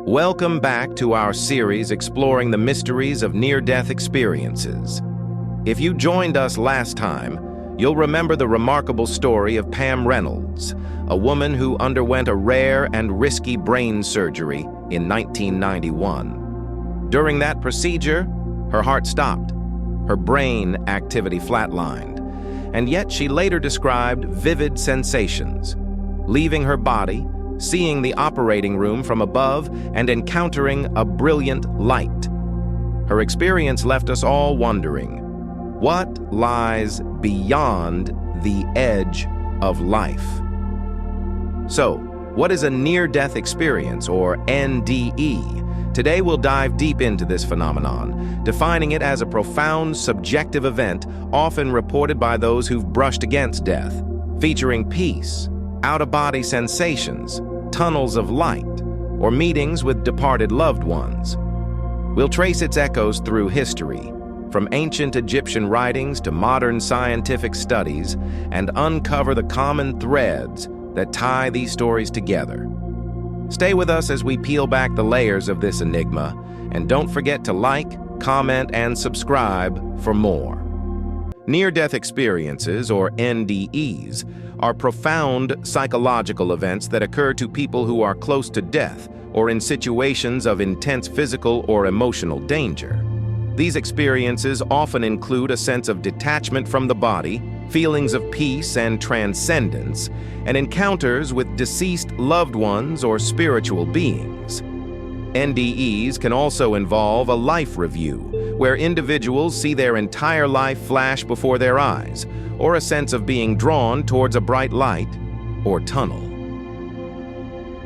Welcome back to our series exploring the mysteries of near-death experiences. If you joined us last time, you'll remember the remarkable story of Pam Reynolds, a woman who underwent a rare and risky brain surgery in 1991. During that procedure, her heart stopped, her brain activity flatlined, and yet she later described vivid sensations, leaving her body, seeing the operating room from above, and encountering a brilliant light. Her experience left us all wondering, what lies beyond the edge of life? So, what is a near-death experience, or NDE? Today we'll dive deep into this phenomenon, defining it as a profound subjective event often reported by those who've brushed against death, featuring peace, out-of-body sensations, tunnels of light, or meetings with departed loved ones. We'll trace its echoes through history, from ancient Egyptian writings to modern scientific studies, and uncover the common threads that tie these stories together. Stay with us as we peel back the layers of this enigma, and don't forget to like, comment, and subscribe for more. Near-death experiences, or NDEs, are profound psychological events that occur to people who are close to death or in situations of intense physical or emotional danger. These experiences often include a sense of detachment from the body, feelings of peace and transcendence, and encounters with deceased loved ones or spiritual beings. NDEs can also involve a life review, where individuals see their entire life flash before their eyes, or a sense of being drawn towards a bright light or tunnel.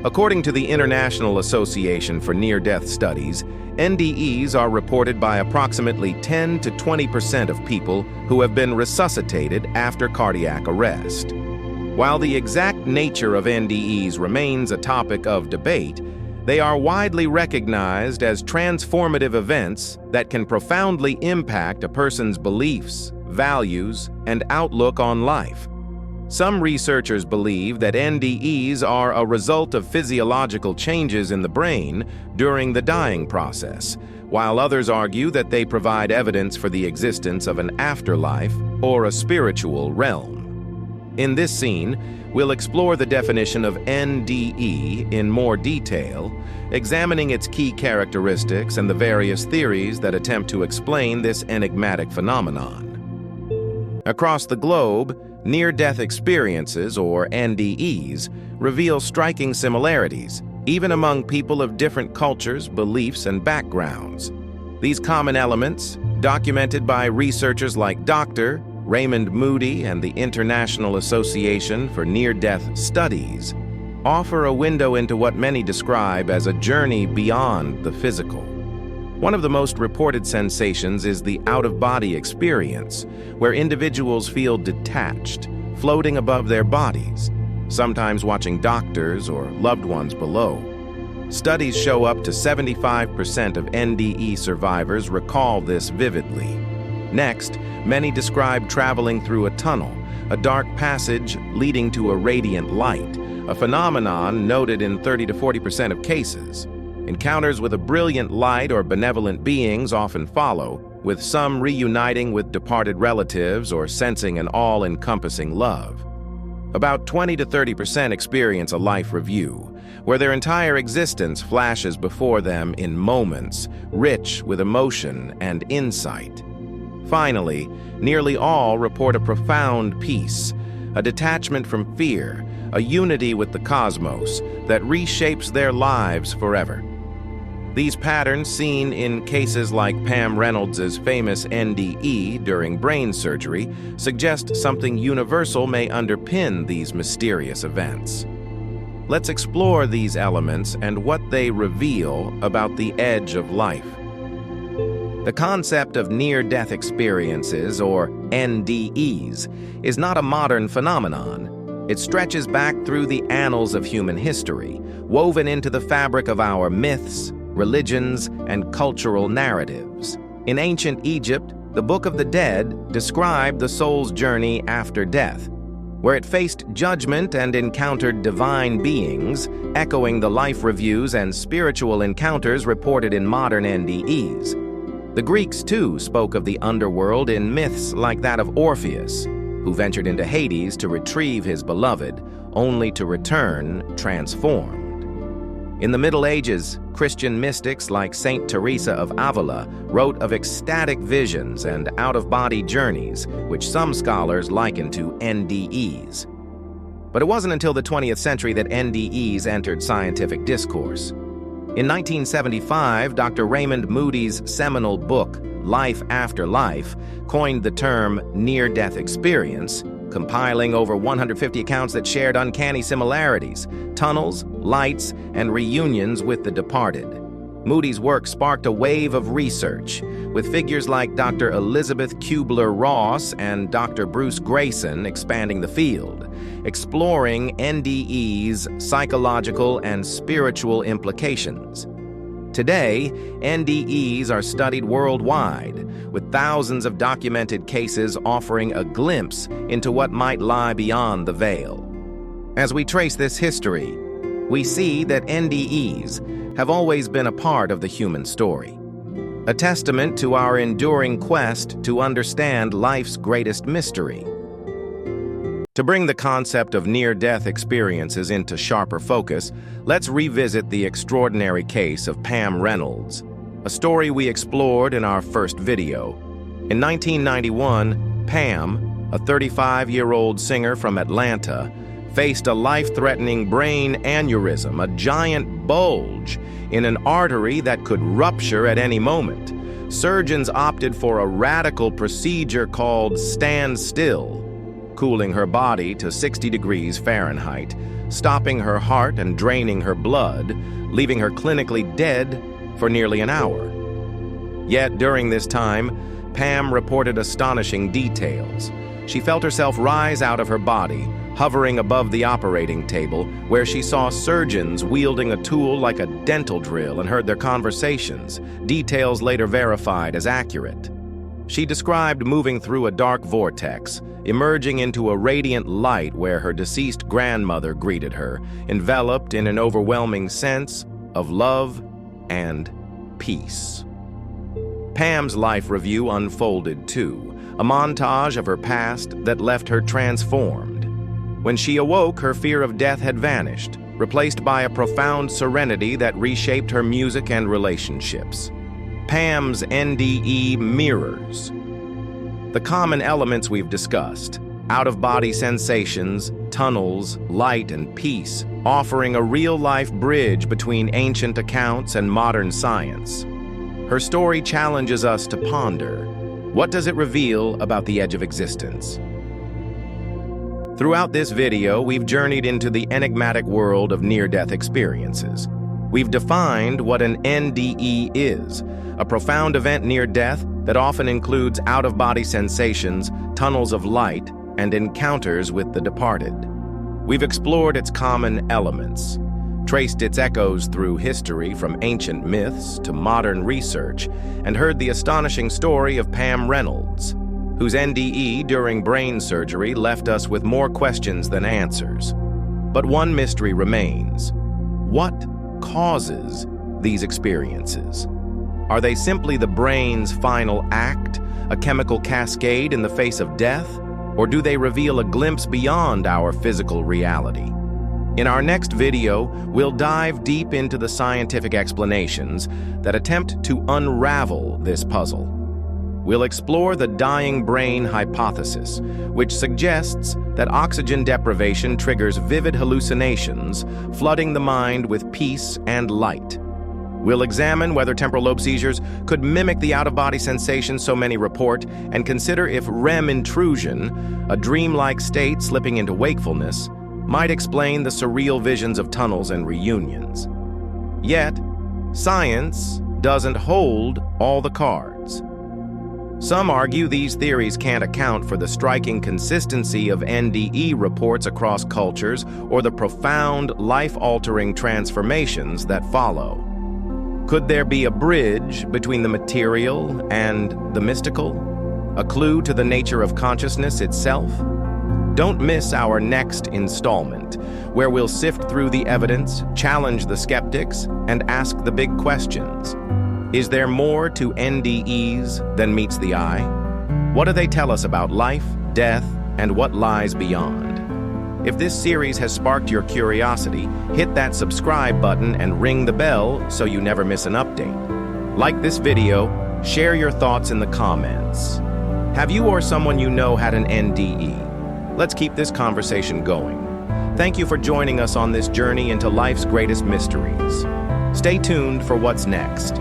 According to the International Association for Near-Death Studies, NDEs are reported by approximately 10 to 20% of people who have been resuscitated after cardiac arrest. While the exact nature of NDEs remains a topic of debate, they are widely recognized as transformative events that can profoundly impact a person's beliefs, values, and outlook on life. Some researchers believe that NDEs are a result of physiological changes in the brain during the dying process, while others argue that they provide evidence for the existence of an afterlife or a spiritual realm. In this scene, we'll explore the definition of NDE in more detail, examining its key characteristics and the various theories that attempt to explain this enigmatic phenomenon. Across the globe, near-death experiences, or NDEs, reveal striking similarities, even among people of different cultures, beliefs, and backgrounds. These common elements, documented by researchers like Dr. Raymond Moody and the International Association for Near-Death Studies, offer a window into what many describe as a journey beyond the physical. One of the most reported sensations is the out-of-body experience, where individuals feel detached, floating above their bodies, sometimes watching doctors or loved ones below. Studies show up to 75% of NDE survivors recall this vividly. Next, many describe traveling through a tunnel, a dark passage leading to a radiant light, a phenomenon noted in 30 to 40% of cases. Encounters with a brilliant light or benevolent beings often follow, with some reuniting with departed relatives or sensing an all-encompassing love. About 20 to 30% experience a life review, where their entire existence flashes before them in moments, rich with emotion and insight. Finally, nearly all report a profound peace, a detachment from fear, a unity with the cosmos that reshapes their lives forever. These patterns, seen in cases like Pam Reynolds' famous NDE during brain surgery, suggest something universal may underpin these mysterious events. Let's explore these elements and what they reveal about the edge of life. The concept of near-death experiences, or NDEs, is not a modern phenomenon. It stretches back through the annals of human history, woven into the fabric of our myths, religions, and cultural narratives. In ancient Egypt, the Book of the Dead described the soul's journey after death. where it faced judgment and encountered divine beings, echoing the life reviews and spiritual encounters reported in modern NDEs. The Greeks, too, spoke of the underworld in myths like that of Orpheus, who ventured into Hades to retrieve his beloved, only to return transformed. In the Middle Ages, Christian mystics like Saint Teresa of Avila wrote of ecstatic visions and out-of-body journeys, which some scholars liken to NDEs. But it wasn't until the 20th century that NDEs entered scientific discourse. In 1975, Dr. Raymond Moody's seminal book, Life, Afterlife, coined the term near-death experience, compiling over 150 accounts that shared uncanny similarities, tunnels, lights, and reunions with the departed. Moody's work sparked a wave of research, with figures like Dr. Elizabeth Kubler-Ross and Dr. Bruce Grayson expanding the field, exploring NDE's psychological and spiritual implications. Today, NDEs are studied worldwide, with thousands of documented cases offering a glimpse into what might lie beyond the veil. As we trace this history, we see that NDEs have always been a part of the human story, a testament to our enduring quest to understand life's greatest mystery. To bring the concept of near-death experiences into sharper focus, let's revisit the extraordinary case of Pam Reynolds, a story we explored in our first video. In 1991, Pam, a 35-year-old singer from Atlanta, faced a life-threatening brain aneurysm, a giant bulge in an artery that could rupture at any moment. Surgeons opted for a radical procedure called stand still, cooling her body to 60 degrees Fahrenheit, stopping her heart and draining her blood, leaving her clinically dead for nearly an hour. Yet during this time, Pam reported astonishing details. She felt herself rise out of her body, hovering above the operating table, where she saw surgeons wielding a tool like a dental drill and heard their conversations, details later verified as accurate. She described moving through a dark vortex, emerging into a radiant light where her deceased grandmother greeted her, enveloped in an overwhelming sense of love and peace. Pam's life review unfolded too, a montage of her past that left her transformed. When she awoke, her fear of death had vanished, replaced by a profound serenity that reshaped her music and relationships. Pam's NDE mirrors the common elements we've discussed: out-of-body sensations, tunnels, light, and peace, offering a real-life bridge between ancient accounts and modern science. Her story challenges us to ponder, what does it reveal about the edge of existence? Throughout this video, we've journeyed into the enigmatic world of near-death experiences. We've defined what an NDE is, a profound event near death that often includes out-of-body sensations, tunnels of light, and encounters with the departed. We've explored its common elements, traced its echoes through history from ancient myths to modern research, and heard the astonishing story of Pam Reynolds, whose NDE during brain surgery left us with more questions than answers. But one mystery remains: what causes these experiences? Are they simply the brain's final act, a chemical cascade in the face of death, or do they reveal a glimpse beyond our physical reality? In our next video, we'll dive deep into the scientific explanations that attempt to unravel this puzzle. We'll explore the dying brain hypothesis, which suggests that oxygen deprivation triggers vivid hallucinations, flooding the mind with peace and light. We'll examine whether temporal lobe seizures could mimic the out-of-body sensations so many report, and consider if REM intrusion, a dreamlike state slipping into wakefulness, might explain the surreal visions of tunnels and reunions. Yet, science doesn't hold all the cards. Some argue these theories can't account for the striking consistency of NDE reports across cultures or the profound, life-altering transformations that follow. Could there be a bridge between the material and the mystical? A clue to the nature of consciousness itself? Don't miss our next installment, where we'll sift through the evidence, challenge the skeptics, and ask the big questions. Is there more to NDEs than meets the eye? What do they tell us about life, death, and what lies beyond? If this series has sparked your curiosity, hit that subscribe button and ring the bell so you never miss an update. Like this video, share your thoughts in the comments. Have you or someone you know had an NDE? Let's keep this conversation going. Thank you for joining us on this journey into life's greatest mysteries. Stay tuned for what's next.